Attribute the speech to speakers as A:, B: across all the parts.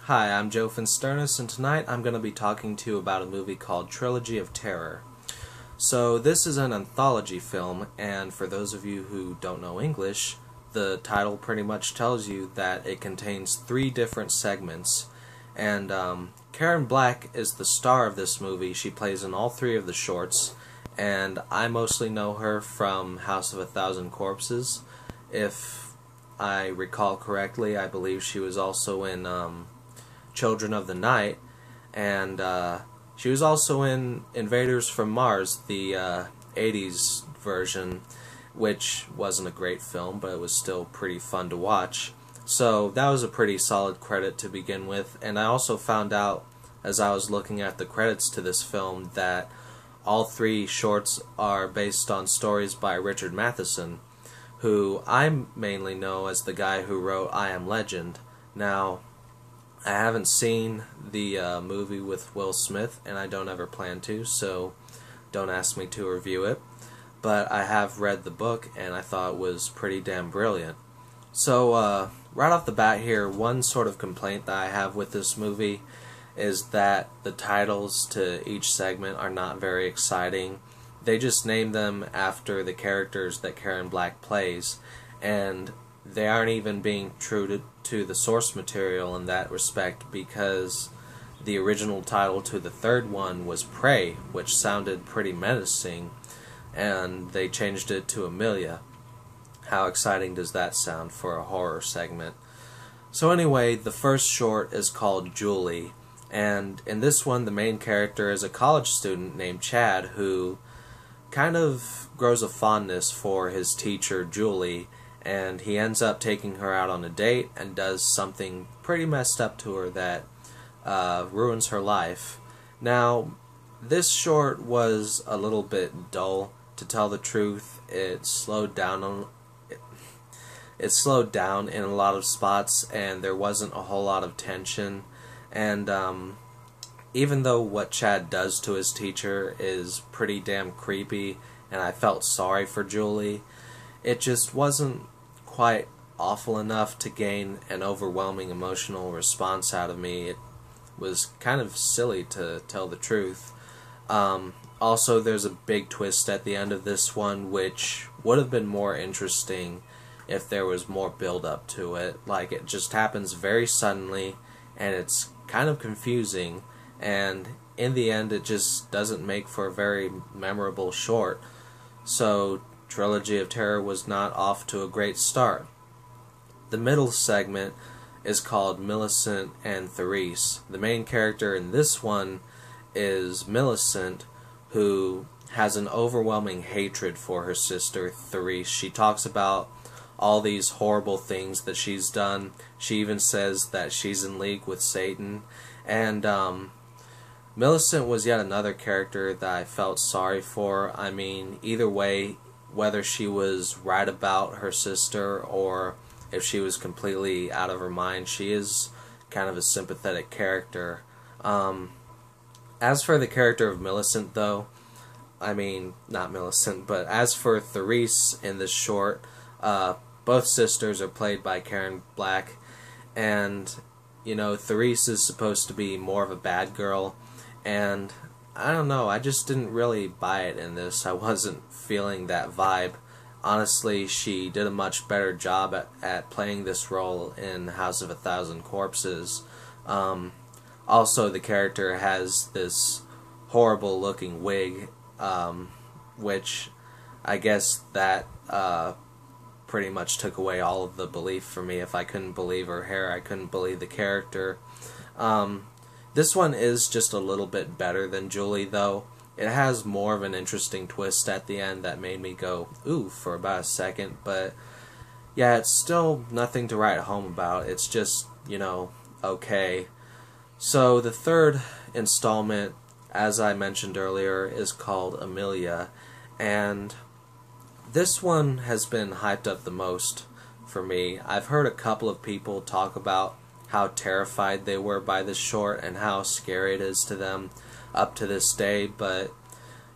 A: Hi, I'm Joe Finsternis, and tonight I'm going to be talking to you about a movie called Trilogy of Terror. So this is an anthology film, and for those of you who don't know English, the title pretty much tells you that it contains 3 different segments. And Karen Black is the star of this movie. She plays in all 3 of the shorts, and I mostly know her from House of a Thousand Corpses. If I recall correctly, I believe she was also in Children of the Night, and she was also in Invaders from Mars, the 80s version, which wasn't a great film, but it was still pretty fun to watch. So that was a pretty solid credit to begin with, and I also found out as I was looking at the credits to this film that all 3 shorts are based on stories by Richard Matheson, who I mainly know as the guy who wrote I Am Legend. Now, I haven't seen the movie with Will Smith, and I don't ever plan to, so don't ask me to review it. But I have read the book, and I thought it was pretty damn brilliant. So, right off the bat here, one sort of complaint that I have with this movie is that the titles to each segment are not very exciting. They just name them after the characters that Karen Black plays, and they aren't even being true to the source material in that respect, because the original title to the 3rd one was Prey, which sounded pretty menacing, and they changed it to Amelia. How exciting does that sound for a horror segment? So anyway, the first short is called Julie, and in this one the main character is a college student named Chad who kind of grows a fondness for his teacher Julie, and he ends up taking her out on a date and does something pretty messed up to her that ruins her life. Now, this short was a little bit dull, to tell the truth. It slowed down in a lot of spots, and there wasn't a whole lot of tension. And even though what Chad does to his teacher is pretty damn creepy, and I felt sorry for Julie, it just wasn't quite awful enough to gain an overwhelming emotional response out of me. It was kind of silly, to tell the truth. Also, there's a big twist at the end of this one, which would have been more interesting if there was more build-up to it. Like, it just happens very suddenly, and it's kind of confusing, and in the end it just doesn't make for a very memorable short. So Trilogy of Terror was not off to a great start. The middle segment is called Millicent and Therese. The main character in this one is Millicent, who has an overwhelming hatred for her sister Therese. She talks about all these horrible things that she's done. She even says that she's in league with Satan. And Millicent was yet another character that I felt sorry for. I mean, either way, whether she was right about her sister or if she was completely out of her mind, she is kind of a sympathetic character. As for the character of Millicent, though, I mean, not Millicent, but as for Therese in this short, both sisters are played by Karen Black, and, you know, Therese is supposed to be more of a bad girl, and I don't know, I just didn't really buy it in this. I wasn't feeling that vibe. Honestly, she did a much better job at playing this role in House of a Thousand Corpses. Also, the character has this horrible looking wig, which I guess that pretty much took away all of the belief for me. If I couldn't believe her hair, I couldn't believe the character. This one is just a little bit better than Julie, though. It has more of an interesting twist at the end that made me go, ooh, for about a second, but yeah, it's still nothing to write home about. It's just, you know, okay. So the 3rd installment, as I mentioned earlier, is called Amelia, and this one has been hyped up the most for me. I've heard a couple of people talk about how terrified they were by this short and how scary it is to them up to this day, but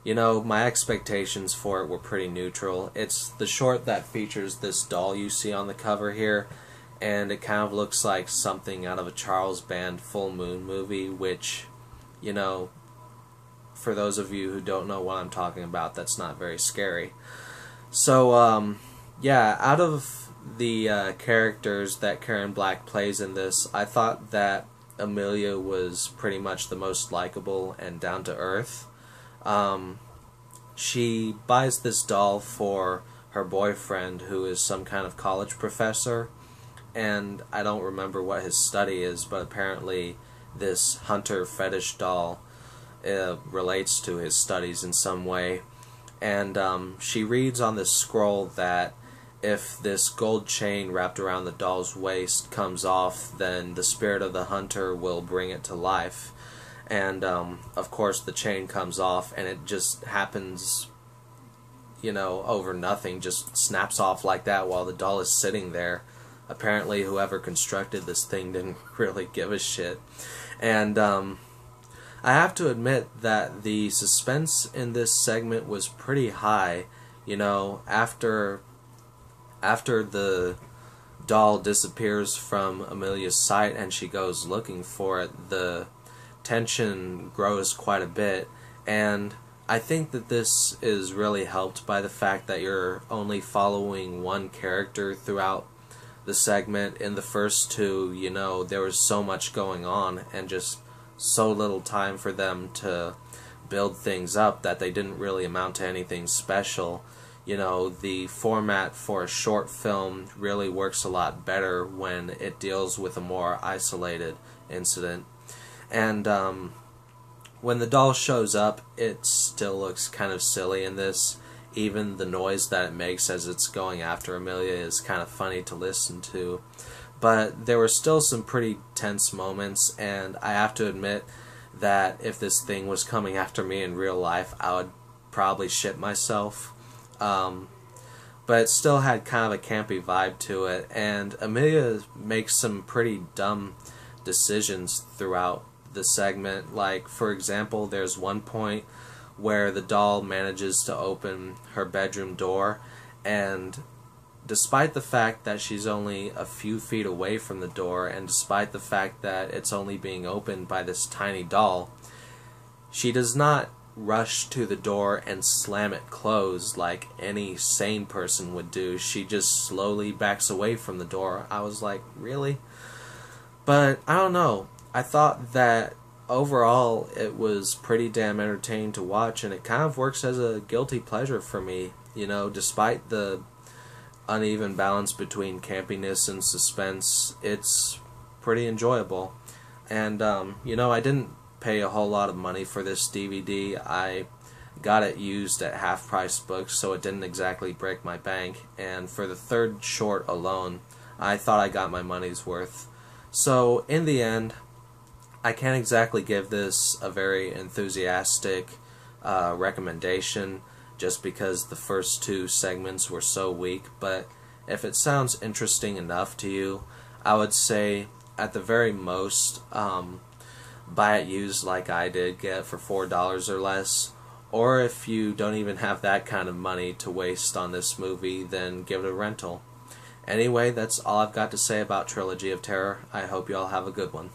A: you know, my expectations for it were pretty neutral. It's the short that features this doll you see on the cover here, and it kind of looks like something out of a Charles Band Full Moon movie, which, you know, for those of you who don't know what I'm talking about, that's not very scary. So, yeah, out of the characters that Karen Black plays in this, I thought that Amelia was pretty much the most likable and down to earth. She buys this doll for her boyfriend, who is some kind of college professor, and I don't remember what his study is, but apparently this hunter fetish doll relates to his studies in some way. And she reads on this scroll that if this gold chain wrapped around the doll's waist comes off, then the spirit of the hunter will bring it to life. And of course the chain comes off, and it just happens, you know, over nothing, just snaps off like that while the doll is sitting there. Apparently whoever constructed this thing didn't really give a shit. And I have to admit that the suspense in this segment was pretty high. You know, after the doll disappears from Amelia's sight and she goes looking for it, the tension grows quite a bit, and I think that this is really helped by the fact that you're only following one character throughout the segment. In the first two, you know, there was so much going on and just so little time for them to build things up that they didn't really amount to anything special. You know, the format for a short film really works a lot better when it deals with a more isolated incident. And when the doll shows up, it still looks kind of silly in this. Even the noise that it makes as it's going after Amelia is kind of funny to listen to. But there were still some pretty tense moments, and I have to admit that if this thing was coming after me in real life, I would probably shit myself. But it still had kind of a campy vibe to it, and Amelia makes some pretty dumb decisions throughout the segment. Like, for example, there's one point where the doll manages to open her bedroom door, and despite the fact that she's only a few feet away from the door, and despite the fact that it's only being opened by this tiny doll, she does not rush to the door and slam it closed like any sane person would do. She just slowly backs away from the door. I was like, really? But I don't know. I thought that overall it was pretty damn entertaining to watch, and it kind of works as a guilty pleasure for me. You know, despite the uneven balance between campiness and suspense, it's pretty enjoyable. And you know, I didn't pay a whole lot of money for this DVD. I got it used at half-price books, so it didn't exactly break my bank, and for the third short alone, I thought I got my money's worth. So in the end, I can't exactly give this a very enthusiastic recommendation, just because the first two segments were so weak, but if it sounds interesting enough to you, I would say at the very most, buy it used like I did, get it for $4 or less. Or if you don't even have that kind of money to waste on this movie, then give it a rental. Anyway, that's all I've got to say about Trilogy of Terror. I hope you all have a good one.